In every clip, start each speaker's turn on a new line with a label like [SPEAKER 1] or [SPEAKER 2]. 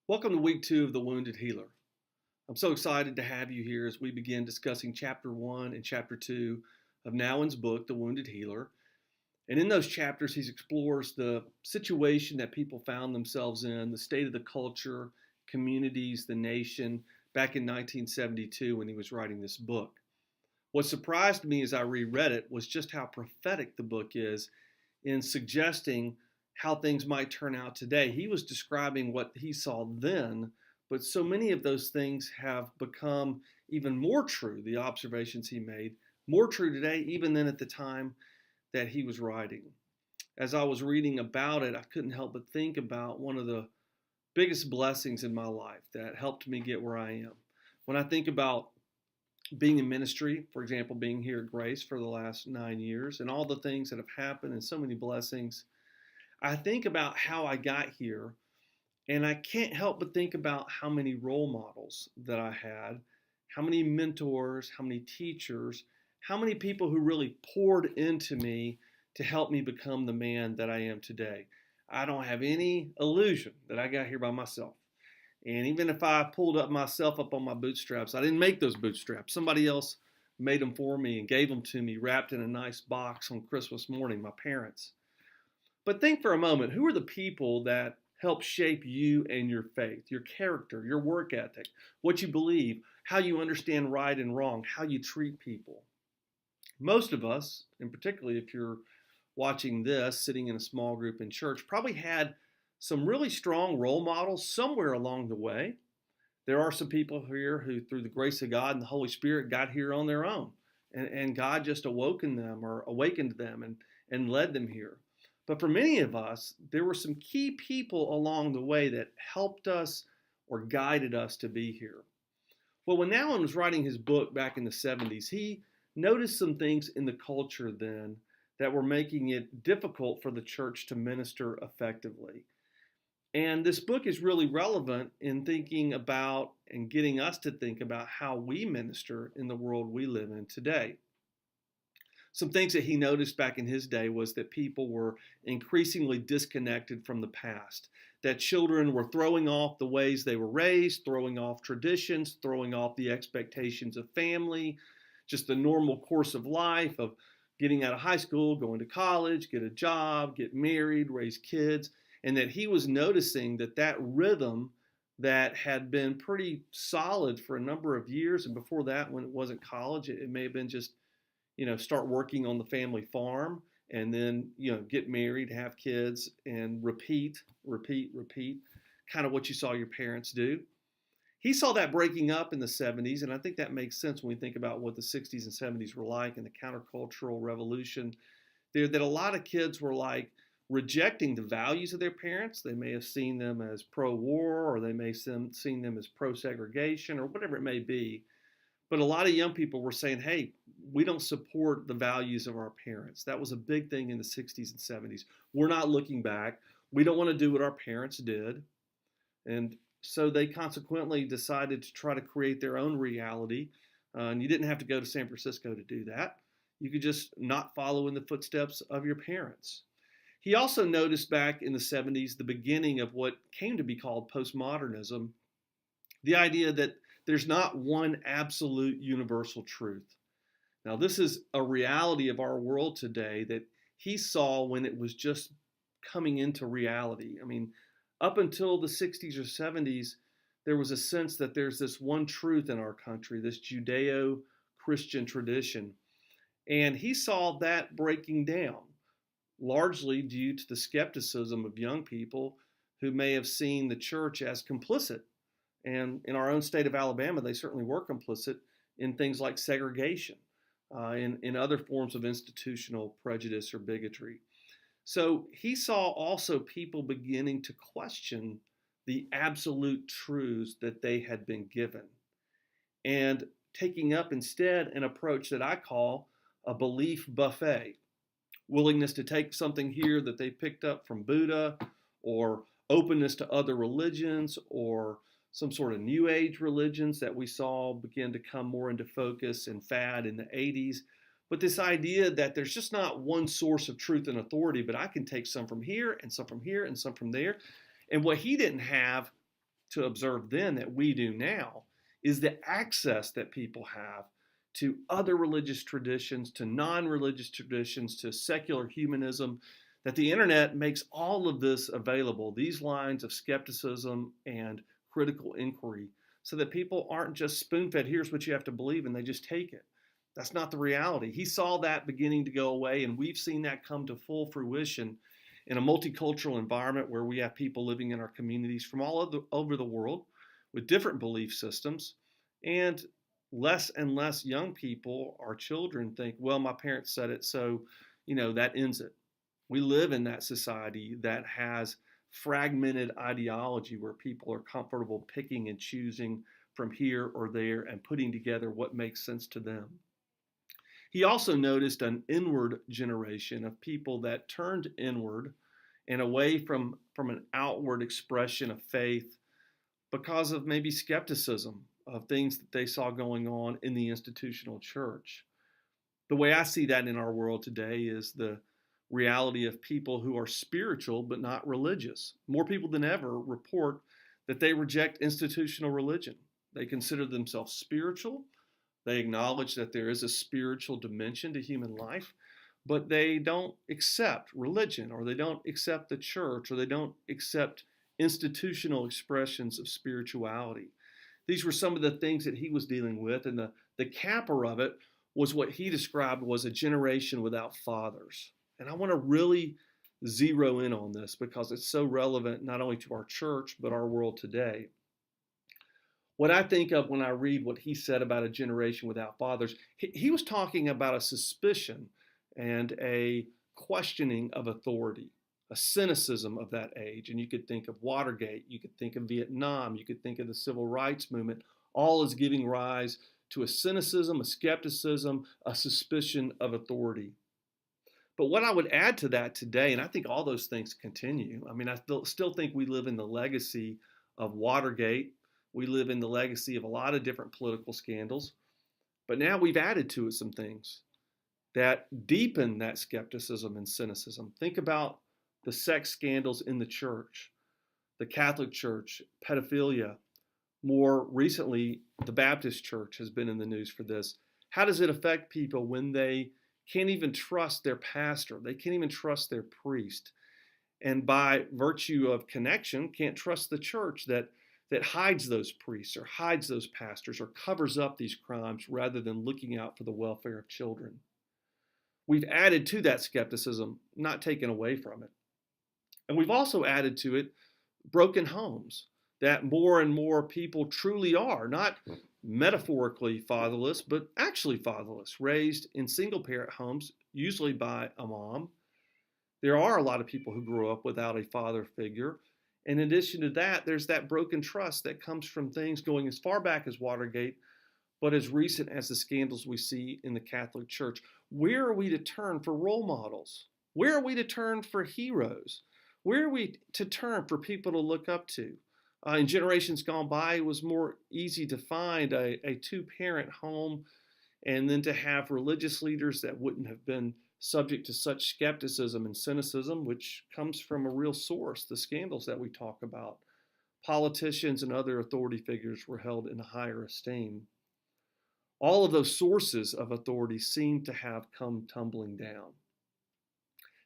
[SPEAKER 1] Welcome to week 2 of The Wounded Healer. I'm so excited to have you here as we begin discussing chapter 1 and chapter 2 of Nouwen's book, The Wounded Healer. And in those chapters, he explores the situation that people found themselves in, the state of the culture, communities, the nation, back in 1972 when he was writing this book. What surprised me as I reread it was just how prophetic the book is in suggesting how things might turn out today. He was describing what he saw then, but so many of those things have become even more true, the observations he made, more true today even than at the time that he was writing. As I was reading about it, I couldn't help but think about one of the biggest blessings in my life that helped me get where I am. When I think about being in ministry, for example, being here at Grace for the last 9 years, and all the things that have happened and so many blessings, I think about how I got here, and I can't help but think about how many role models that I had, how many mentors, how many teachers, how many people who really poured into me to help me become the man that I am today. I don't have any illusion that I got here by myself. And even if I pulled myself up on my bootstraps, I didn't make those bootstraps. Somebody else made them for me and gave them to me wrapped in a nice box on Christmas morning, my parents. But think for a moment, who are the people that help shape you and your faith, your character, your work ethic, what you believe, how you understand right and wrong, how you treat people? Most of us, and particularly if you're watching this, sitting in a small group in church, probably had some really strong role models somewhere along the way. There are some people here who, through the grace of God and the Holy Spirit, got here on their own. And God just awakened them and led them here. But for many of us, there were some key people along the way that helped us or guided us to be here. Well, when Nouwen was writing his book back in the 70s, he noticed some things in the culture then that were making it difficult for the church to minister effectively. And this book is really relevant in thinking about and getting us to think about how we minister in the world we live in today. Some things that he noticed back in his day was that people were increasingly disconnected from the past, that children were throwing off the ways they were raised, throwing off traditions, throwing off the expectations of family, just the normal course of life of getting out of high school, going to college, get a job, get married, raise kids, and that he was noticing that rhythm that had been pretty solid for a number of years, and before that, when it wasn't college, it may have been just start working on the family farm and then, get married, have kids, and repeat, kind of what you saw your parents do. He saw that breaking up in the 70s, and I think that makes sense when we think about what the 60s and 70s were like and the countercultural revolution there, that a lot of kids were like rejecting the values of their parents. They may have seen them as pro-war, or they may have seen them as pro-segregation, or whatever it may be. But a lot of young people were saying, hey, we don't support the values of our parents. That was a big thing in the 60s and 70s. We're not looking back. We don't want to do what our parents did. And so they consequently decided to try to create their own reality. And you didn't have to go to San Francisco to do that. You could just not follow in the footsteps of your parents. He also noticed back in the 70s the beginning of what came to be called postmodernism, the idea that there's not one absolute universal truth. Now, this is a reality of our world today that he saw when it was just coming into reality. I mean, up until the 60s or 70s, there was a sense that there's this one truth in our country, this Judeo-Christian tradition. And he saw that breaking down, largely due to the skepticism of young people who may have seen the church as complicit. And in our own state of Alabama, they certainly were complicit in things like segregation, in other forms of institutional prejudice or bigotry. So he saw also people beginning to question the absolute truths that they had been given, and taking up instead an approach that I call a belief buffet. Willingness to take something here that they picked up from Buddha, or openness to other religions, or some sort of New Age religions that we saw begin to come more into focus and fad in the 80s. But this idea that there's just not one source of truth and authority, but I can take some from here and some from here and some from there. And what he didn't have to observe then that we do now is the access that people have to other religious traditions, to non-religious traditions, to secular humanism, that the internet makes all of this available, these lines of skepticism and critical inquiry, so that people aren't just spoon-fed, here's what you have to believe, and they just take it. That's not the reality. He saw that beginning to go away, and we've seen that come to full fruition in a multicultural environment where we have people living in our communities from all over the world with different belief systems. And less and less young people, our children, think, well, my parents said it, so, that ends it. We live in that society that has fragmented ideology where people are comfortable picking and choosing from here or there and putting together what makes sense to them. He also noticed an inward generation of people that turned inward and away from an outward expression of faith because of maybe skepticism of things that they saw going on in the institutional church. The way I see that in our world today is the reality of people who are spiritual but not religious. More people than ever report that they reject institutional religion. They consider themselves spiritual. They acknowledge that there is a spiritual dimension to human life, but they don't accept religion, or they don't accept the church, or they don't accept institutional expressions of spirituality. These were some of the things that he was dealing with, and the capper of it was what he described was a generation without fathers. And I want to really zero in on this because it's so relevant not only to our church, but our world today. What I think of when I read what he said about a generation without fathers, he was talking about a suspicion and a questioning of authority, a cynicism of that age. And you could think of Watergate, you could think of Vietnam, you could think of the civil rights movement, all is giving rise to a cynicism, a skepticism, a suspicion of authority. But what I would add to that today, and I think all those things continue, I still think we live in the legacy of Watergate. We live in the legacy of a lot of different political scandals. But now we've added to it some things that deepen that skepticism and cynicism. Think about the sex scandals in the church, the Catholic Church, pedophilia. More recently, the Baptist Church has been in the news for this. How does it affect people when they can't even trust their pastor? They can't even trust their priest. And by virtue of connection, can't trust the church that hides those priests or hides those pastors or covers up these crimes rather than looking out for the welfare of children. We've added to that skepticism, not taken away from it. And we've also added to it broken homes, that more and more people truly are, not metaphorically fatherless, but actually fatherless, raised in single-parent homes, usually by a mom. There are a lot of people who grow up without a father figure. In addition to that, there's that broken trust that comes from things going as far back as Watergate, but as recent as the scandals we see in the Catholic Church. Where are we to turn for role models? Where are we to turn for heroes? Where are we to turn for people to look up to? In generations gone by, it was more easy to find a two-parent home and then to have religious leaders that wouldn't have been subject to such skepticism and cynicism, which comes from a real source, the scandals that we talk about. Politicians and other authority figures were held in a higher esteem. All of those sources of authority seem to have come tumbling down.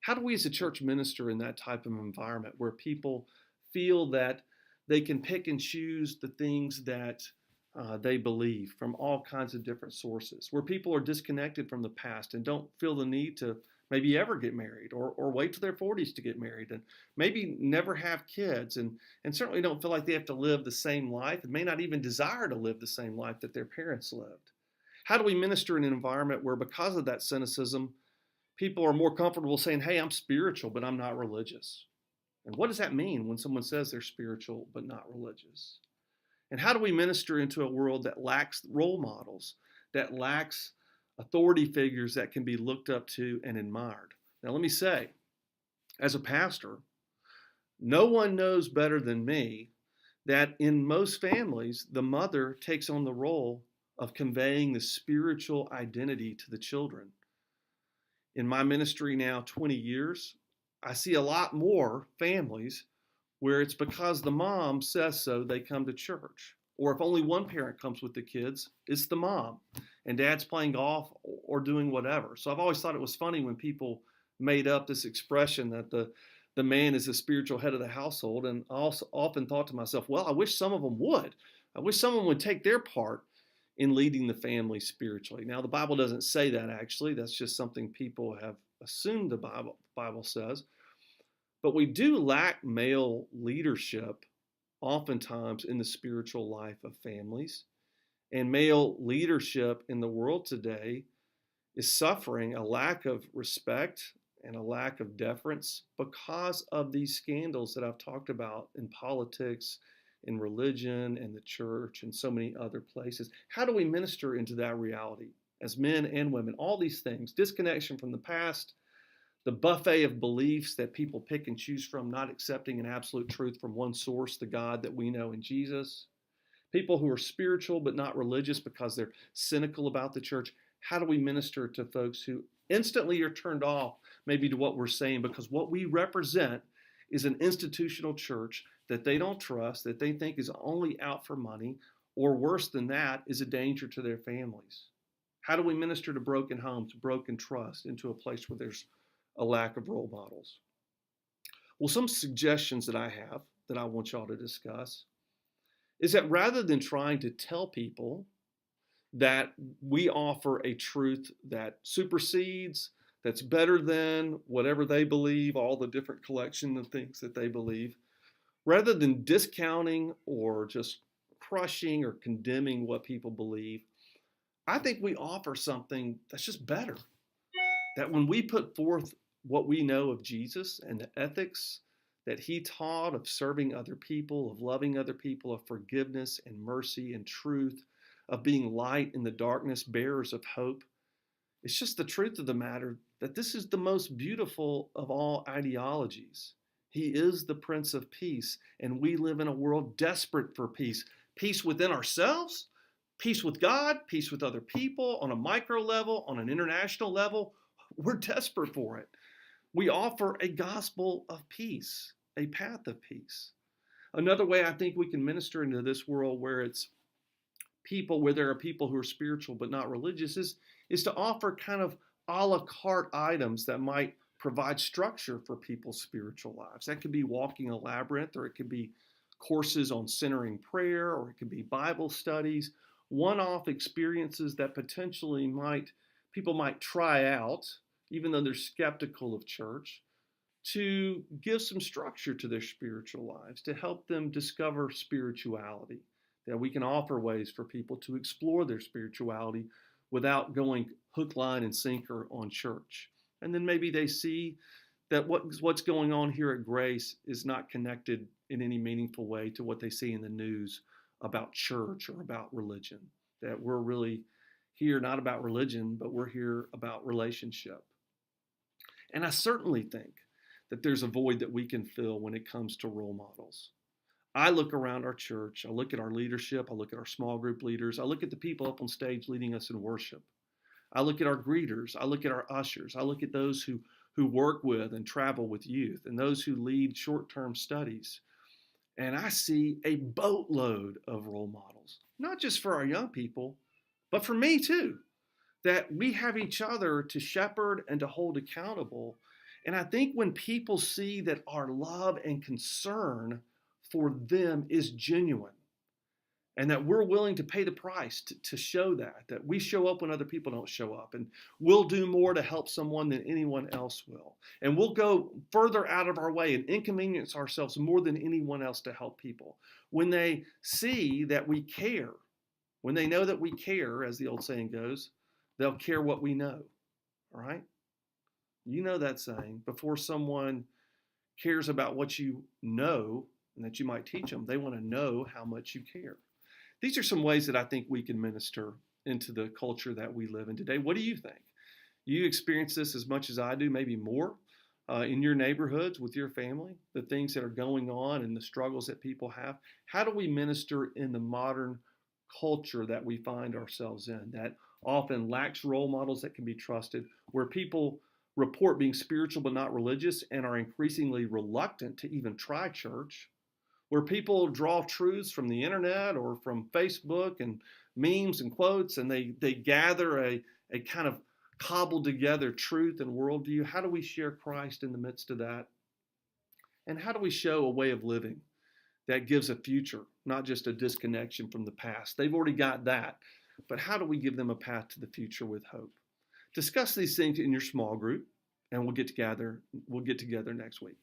[SPEAKER 1] How do we as a church minister in that type of environment where people feel that they can pick and choose the things that they believe from all kinds of different sources, where people are disconnected from the past and don't feel the need to maybe ever get married or wait till their 40s to get married and maybe never have kids and certainly don't feel like they have to live the same life and may not even desire to live the same life that their parents lived? How do we minister in an environment where because of that cynicism, people are more comfortable saying, hey, I'm spiritual, but I'm not religious? And what does that mean when someone says they're spiritual but not religious? And how do we minister into a world that lacks role models, that lacks authority figures that can be looked up to and admired? Now, let me say, as a pastor, no one knows better than me that in most families, the mother takes on the role of conveying the spiritual identity to the children. In my ministry now 20 years, I see a lot more families where it's because the mom says so, they come to church. Or if only one parent comes with the kids, it's the mom, and dad's playing golf or doing whatever. So I've always thought it was funny when people made up this expression that the man is the spiritual head of the household. And I also often thought to myself, well, I wish some of them would. I wish someone would take their part in leading the family spiritually. Now, the Bible doesn't say that actually. That's just something people have assumed the Bible says. But we do lack male leadership oftentimes in the spiritual life of families. And male leadership in the world today is suffering a lack of respect and a lack of deference because of these scandals that I've talked about in politics, in religion, and the church, and so many other places. How do we minister into that reality as men and women? All these things, disconnection from the past, the buffet of beliefs that people pick and choose from, not accepting an absolute truth from one source, the God that we know in Jesus. People who are spiritual but not religious because they're cynical about the church. How do we minister to folks who instantly are turned off maybe to what we're saying because what we represent is an institutional church that they don't trust, that they think is only out for money, or worse than that, is a danger to their families? How do we minister to broken homes, broken trust, into a place where there's a lack of role models? Well, some suggestions that I have that I want y'all to discuss is that rather than trying to tell people that we offer a truth that supersedes, that's better than whatever they believe, all the different collection of things that they believe, rather than discounting or just crushing or condemning what people believe, I think we offer something that's just better. That when we put forth what we know of Jesus and the ethics that he taught of serving other people, of loving other people, of forgiveness and mercy and truth, of being light in the darkness, bearers of hope, it's just the truth of the matter that this is the most beautiful of all ideologies. He is the Prince of Peace, and we live in a world desperate for peace. Peace within ourselves, peace with God, peace with other people, on a micro level, on an international level. We're desperate for it. We offer a gospel of peace, a path of peace. Another way I think we can minister into this world where there are people who are spiritual but not religious is to offer kind of a la carte items that might provide structure for people's spiritual lives. That could be walking a labyrinth, or it could be courses on centering prayer, or it could be Bible studies, one-off experiences that potentially people might try out, even though they're skeptical of church, to give some structure to their spiritual lives, to help them discover spirituality, that we can offer ways for people to explore their spirituality without going hook, line, and sinker on church. And then maybe they see that what's going on here at Grace is not connected in any meaningful way to what they see in the news about church or about religion, that we're really here not about religion, but we're here about relationship. And I certainly think that there's a void that we can fill when it comes to role models. I look around our church, I look at our leadership, I look at our small group leaders, I look at the people up on stage leading us in worship. I look at our greeters, I look at our ushers, I look at those who work with and travel with youth, and those who lead short-term studies. And I see a boatload of role models, not just for our young people, but for me too, that we have each other to shepherd and to hold accountable. And I think when people see that our love and concern for them is genuine, and that we're willing to pay the price to show that we show up when other people don't show up, and we'll do more to help someone than anyone else will. And we'll go further out of our way and inconvenience ourselves more than anyone else to help people. When they see that we care, when they know that we care, as the old saying goes, they'll care what we know, all right? You know that saying, before someone cares about what you know and that you might teach them, they want to know how much you care. These are some ways that I think we can minister into the culture that we live in today. What do you think? You experience this as much as I do, maybe more, in your neighborhoods with your family, the things that are going on and the struggles that people have. How do we minister in the modern culture that we find ourselves in that often lacks role models that can be trusted, where people report being spiritual but not religious and are increasingly reluctant to even try church, where people draw truths from the internet or from Facebook and memes and quotes, and they gather a kind of cobbled together truth and worldview. How do we share Christ in the midst of that? And how do we show a way of living that gives a future, not just a disconnection from the past? They've already got that, but how do we give them a path to the future with hope? Discuss these things in your small group, and we'll get together next week.